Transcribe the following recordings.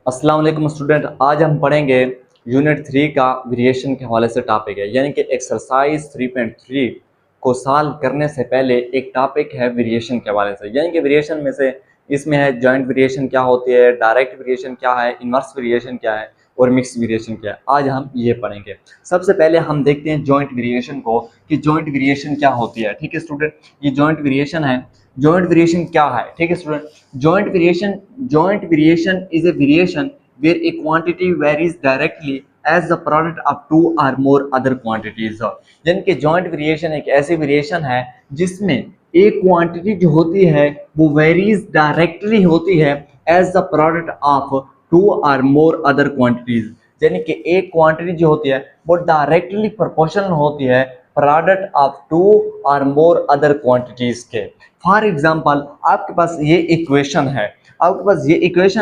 अस्सलाम वालेकुम स्टूडेंट। आज हम पढ़ेंगे यूनिट 3 का वेरिएशन के हवाले से टॉपिक है, यानी कि एक्सरसाइज 3.3 को सॉल्व करने से पहले एक टॉपिक है वेरिएशन के हवाले से। यानी कि वेरिएशन में से इसमें है जॉइंट वेरिएशन क्या होती है, डायरेक्ट वेरिएशन क्या है, इन्वर्स वेरिएशन क्या है और मिक्स वेरिएशन क्या है। आज हम ये पढ़ेंगे। सबसे पहले हम देखते हैं जॉइंट वेरिएशन को कि जॉइंट वेरिएशन क्या होती है। ठीक है स्टूडेंट, ये जॉइंट वेरिएशन है। जॉइंट वेरिएशन क्या है? ठीक है student, joint variation is a variation where a quantity varies directly as the product of two or more other quantities। यानी कि जॉइंट वेरिएशन एक ऐसी वेरिएशन है जिसमें एक क्वांटिटी जो होती है वो वेरीज डायरेक्टली होती है as the product of two or more other quantities. यानी कि एक क्वांटिटी जो होती है वो डायरेक्टली प्रोपोर्शनल होती है product of two or more other quantities के। फॉर एग्जांपल आपके पास ये इक्वेशन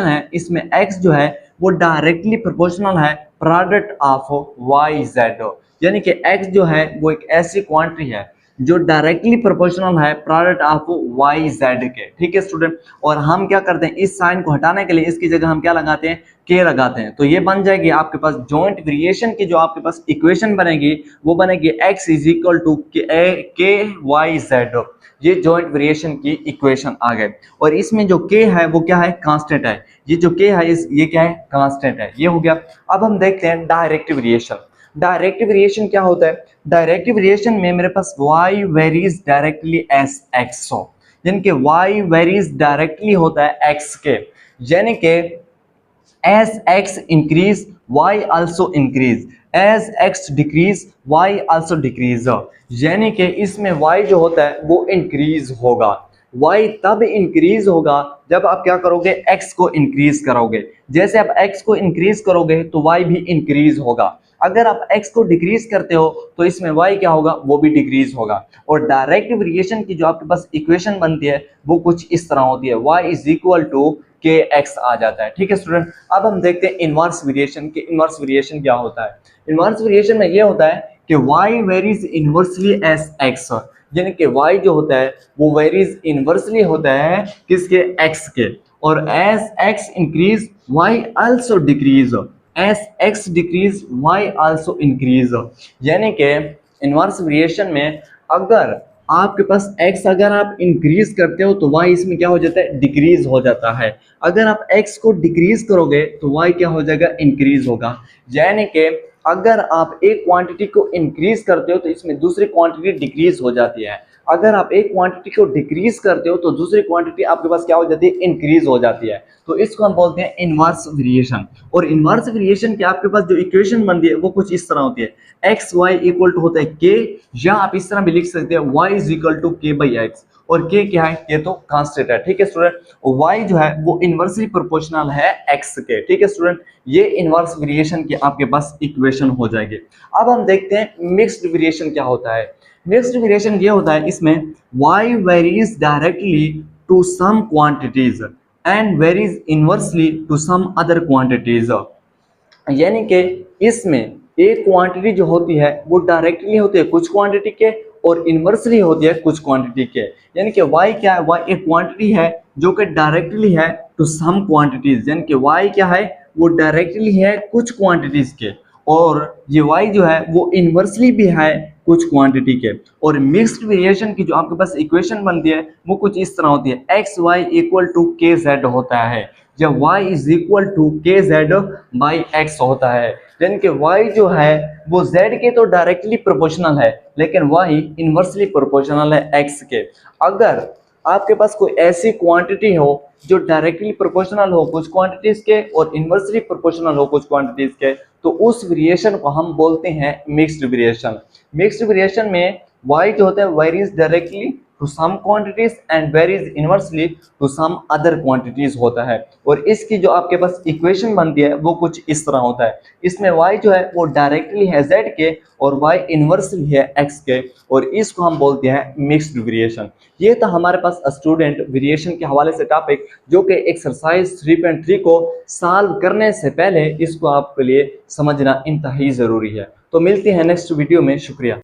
है, इसमें x जो है वो डायरेक्टली प्रोपोर्शनल है प्रोडक्ट ऑफ y z। यानी कि x जो है वो एक ऐसी क्वांटिटी है जो डायरेक्टली प्रोपोर्शनल है प्रोडक्ट ऑफ वाई जेड के। ठीक है स्टूडेंट, और हम क्या करते हैं, इस साइन को हटाने के लिए इसकी जगह हम क्या लगाते हैं, के लगाते हैं। तो ये बन जाएगी आपके पास जॉइंट वेरिएशन की जो आपके पास इक्वेशन बनेगी वो बनेगी x इज इक्वल टू के वाई जेड। ये जॉइंट वेरिएशन की इक्वेशन आ गए। और इसमें जो k है वो क्या है, कांस्टेंट है। ये जो k है ये क्या है, कांस्टेंट है। ये हो गया। अब हम देखते हैं डायरेक्ट वेरिएशन। डायरेक्ट वेरिएशन क्या होता है? डायरेक्ट वेरिएशन में मेरे पास y varies directly S x हो, यानी कि y वेरीज डायरेक्टली होता है x के। यानी कि as x increase y also increase, as x decrease y also decrease। यानी कि इसमें y जो होता है वो इंक्रीज होगा। y तब इंक्रीज होगा जब आप क्या करोगे, x को इंक्रीज करोगे। जैसे आप x को इंक्रीज करोगे तो y भी इंक्रीज होगा। अगर आप x को डिक्रीज करते हो तो इसमें y क्या होगा, वो भी डिक्रीज होगा। और डायरेक्ट वेरिएशन की जो आपके पास इक्वेशन बनती है वो कुछ इस तरह होती है, y इज इक्वल टू के एक्स आ जाता है। ठीक है स्टूडेंट, अब हम देखते हैं इनवर्स वेरिएशन के। इनवर्स वेरिएशन क्या होता है? इनवर्स वेरिएशन में ये होता है कि y varies inversely S x, यानी कि y जो होता है वो वेरीज इनवर्सली होता है किसके, x के। और as x increase y also decrease, as x decrease y also increase. यानी कि इनवर्स वेरिएशन में अगर आपके पास x अगर आप इंक्रीज करते हो तो y इसमें क्या हो जाता है, डिक्रीज हो जाता है। अगर आप x को डिक्रीज करोगे तो y क्या हो जाएगा, इंक्रीज होगा। यानी कि अगर आप एक क्वांटिटी को इंक्रीज करते हो तो इसमें दूसरी क्वांटिटी डिक्रीज हो जाती है। अगर आप एक क्वांटिटी को डिक्रीज करते हो तो दूसरी क्वांटिटी आपके पास क्या हो जाती है, इंक्रीज हो जाती है। तो इसको हम बोलते हैं इनवर्स वेरिएशन। और इनवर्स वेरिएशन की आपके पास जो इक्वेशन बनती है वो कुछ इस तरह होती है, एक्स वाई इक्वल टू होता है के, या आप इस तरह भी लिख सकते हैं y इज इक्वल टू के बाई एक्स। और k क्या है, ये तो कांस्टेंट है। ठीक है स्टूडेंट, y जो है वो इनवर्सली प्रोपोर्शनल है x के। ठीक है स्टूडेंट, ये इनवर्स वेरिएशन की आपके पास इक्वेशन हो जाएगी। अब हम देखते हैं मिक्स्ड वेरिएशन क्या होता है। मिक्स्ड वेरिएशन ये होता है, इसमें y varies directly to some quantities and varies inversely to some other quantities. यानी कि इसमें एक क्वांटिटी जो होती है वो डायरेक्टली होती है कुछ क्वांटिटी के और इनवर्सली होती है कुछ क्वांटिटी के। यानी कि y क्या है, y एक क्वांटिटी है जो कि डायरेक्टली है टू सम क्वांटिटीज। यानी कि y क्या है, वो डायरेक्टली है कुछ क्वांटिटीज के, और ये y जो है वो इनवर्सली भी है कुछ क्वांटिटी के। और मिक्स्ड वेरिएशन की जो आपके पास इक्वेशन बनती है वो कुछ इस तरह होती है, एक्स वाई इक्वल टू के जेड होता है, या y इज इक्वल टू के जेड बाई एक्स होता है। यानी कि y जो है वो z के तो डायरेक्टली प्रोपोर्शनल है, लेकिन y इनवर्सली प्रोपोर्शनल है x के। अगर आपके पास कोई ऐसी क्वांटिटी हो जो डायरेक्टली प्रोपोर्शनल हो कुछ क्वांटिटीज के और इनवर्सली प्रोपोर्शनल हो कुछ क्वांटिटीज के, तो उस वेरिएशन को हम बोलते हैं मिक्स्ड वेरिएशन। मिक्स्ड वेरिएशन में y जो होता है varies directly to some quantities and varies inversely to some other quantities होता है। और इसकी जो आपके पास इक्वेशन बनती है वो कुछ इस तरह होता है, इसमें y जो है वो डायरेक्टली है z के और y इनवर्सली है x के, और इसको हम बोलते हैं मिक्स्ड वेरिएशन। ये था हमारे पास स्टूडेंट वेरिएशन के हवाले से टॉपिक, जो कि एक्सरसाइज 3.3 को सॉल्व करने से पहले इसको आपके लिए समझना इंतहाई ज़रूरी है। तो मिलते हैं नेक्स्ट वीडियो में। शुक्रिया।